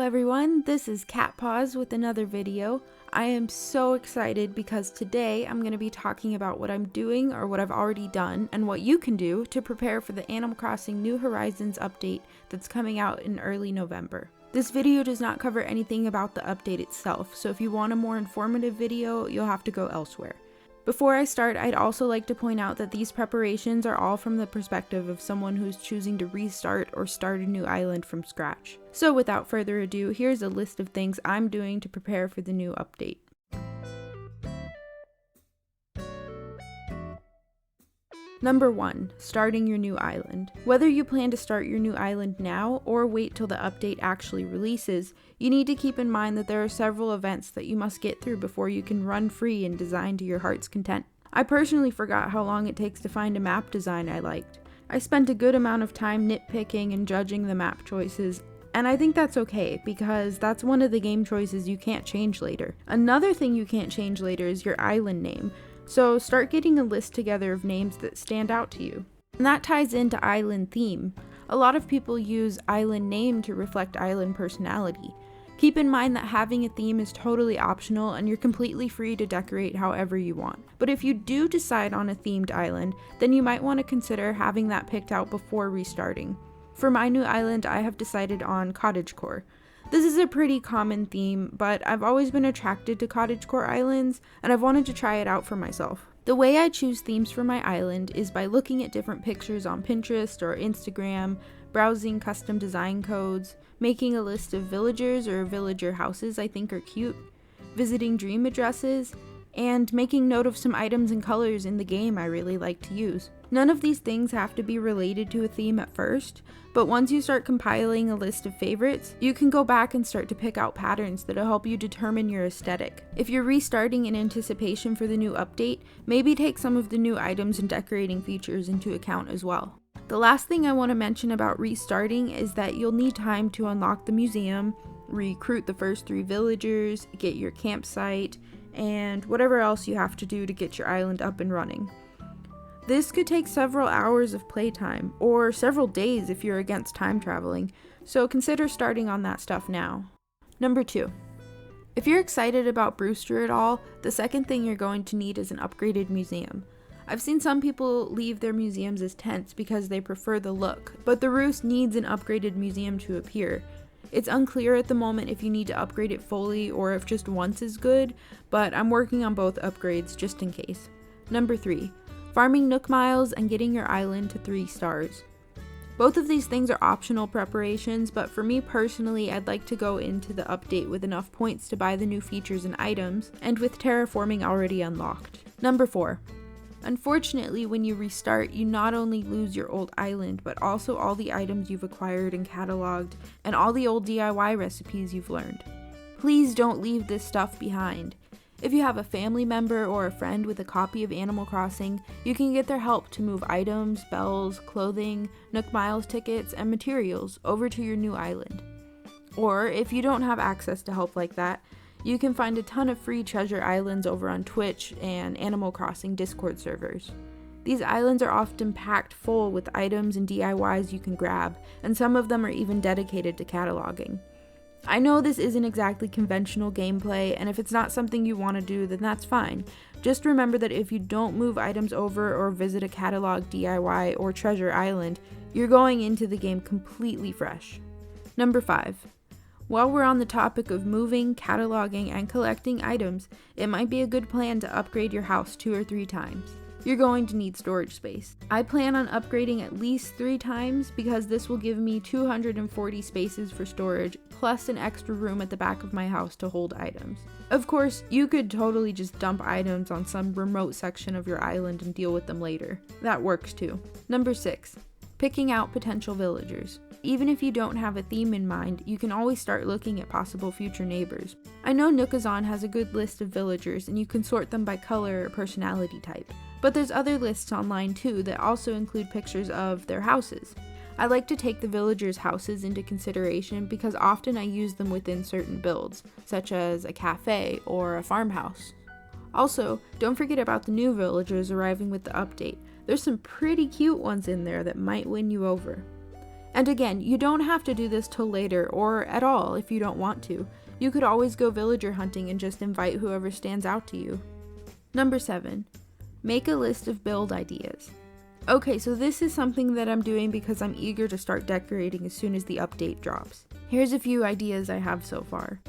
everyone, this is Cat Paws with another video. I am so excited because today I'm going to be talking about what I'm doing or what I've already done and what you can do to prepare for the Animal Crossing New Horizons update that's coming out in early November. This video does not cover anything about the update itself, so if you want a more informative video, you'll have to go elsewhere. Before I start, I'd also like to point out that these preparations are all from the perspective of someone who's choosing to restart or start a new island from scratch. So without further ado, here's a list of things I'm doing to prepare for the new update. Number 1. Starting your new island. Whether you plan to start your new island now or wait till the update actually releases, you need to keep in mind that there are several events that you must get through before you can run free and design to your heart's content. I personally forgot how long it takes to find a map design I liked. I spent a good amount of time nitpicking and judging the map choices, and I think that's okay because that's one of the game choices you can't change later. Another thing you can't change later is your island name. So start getting a list together of names that stand out to you. And that ties into island theme. A lot of people use island name to reflect island personality. Keep in mind that having a theme is totally optional and you're completely free to decorate however you want. But if you do decide on a themed island, then you might want to consider having that picked out before restarting. For my new island, I have decided on cottagecore. This is a pretty common theme, but I've always been attracted to cottagecore islands, and I've wanted to try it out for myself. The way I choose themes for my island is by looking at different pictures on Pinterest or Instagram, browsing custom design codes, making a list of villagers or villager houses I think are cute, visiting dream addresses, and making note of some items and colors in the game I really like to use. None of these things have to be related to a theme at first, but once you start compiling a list of favorites, you can go back and start to pick out patterns that'll help you determine your aesthetic. If you're restarting in anticipation for the new update, maybe take some of the new items and decorating features into account as well. The last thing I want to mention about restarting is that you'll need time to unlock the museum, recruit the first 3 villagers, get your campsite, and whatever else you have to do to get your island up and running. This could take several hours of playtime, or several days if you're against time traveling, so consider starting on that stuff now. Number 2. If you're excited about Brewster at all, the second thing you're going to need is an upgraded museum. I've seen some people leave their museums as tents because they prefer the look, but the Roost needs an upgraded museum to appear. It's unclear at the moment if you need to upgrade it fully or if just once is good, but I'm working on both upgrades just in case. Number 3. Farming Nook miles and getting your island to 3 stars. Both of these things are optional preparations, but for me personally, I'd like to go into the update with enough points to buy the new features and items, and with terraforming already unlocked. Number 4. Unfortunately, when you restart, you not only lose your old island, but also all the items you've acquired and cataloged, and all the old DIY recipes you've learned. Please don't leave this stuff behind. If you have a family member or a friend with a copy of Animal Crossing, you can get their help to move items, bells, clothing, Nook Miles tickets, and materials over to your new island. Or, if you don't have access to help like that, you can find a ton of free treasure islands over on Twitch and Animal Crossing Discord servers. These islands are often packed full with items and DIYs you can grab, and some of them are even dedicated to cataloging. I know this isn't exactly conventional gameplay, and if it's not something you want to do, then that's fine. Just remember that if you don't move items over or visit a catalog DIY or treasure island, you're going into the game completely fresh. Number 5. While we're on the topic of moving, cataloging, and collecting items, it might be a good plan to upgrade your house 2 or 3 times. You're going to need storage space. I plan on upgrading at least 3 times because this will give me 240 spaces for storage, plus an extra room at the back of my house to hold items. Of course, you could totally just dump items on some remote section of your island and deal with them later. That works too. Number 6. Picking out potential villagers. Even if you don't have a theme in mind, you can always start looking at possible future neighbors. I know Nookazon has a good list of villagers and you can sort them by color or personality type. But there's other lists online too that also include pictures of their houses. I like to take the villagers' houses into consideration because often I use them within certain builds, such as a cafe or a farmhouse. Also, don't forget about the new villagers arriving with the update. There's some pretty cute ones in there that might win you over. And again, you don't have to do this till later or at all if you don't want to. You could always go villager hunting and just invite whoever stands out to you. Number 7. Make a list of build ideas. Okay, so this is something that I'm doing because I'm eager to start decorating as soon as the update drops. Here's a few ideas I have so far.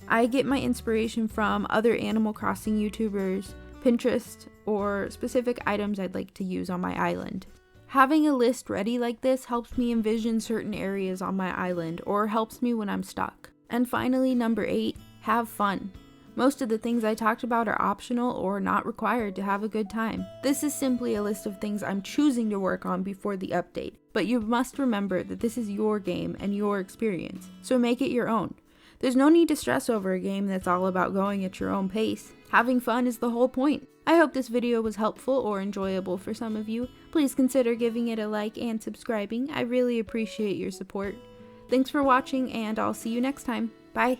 I get my inspiration from other Animal Crossing YouTubers, Pinterest, or specific items I'd like to use on my island. Having a list ready like this helps me envision certain areas on my island, or helps me when I'm stuck. And finally, number 8, have fun. Most of the things I talked about are optional or not required to have a good time. This is simply a list of things I'm choosing to work on before the update, but you must remember that this is your game and your experience, so make it your own. There's no need to stress over a game that's all about going at your own pace. Having fun is the whole point. I hope this video was helpful or enjoyable for some of you. Please consider giving it a like and subscribing. I really appreciate your support. Thanks for watching, and I'll see you next time. Bye!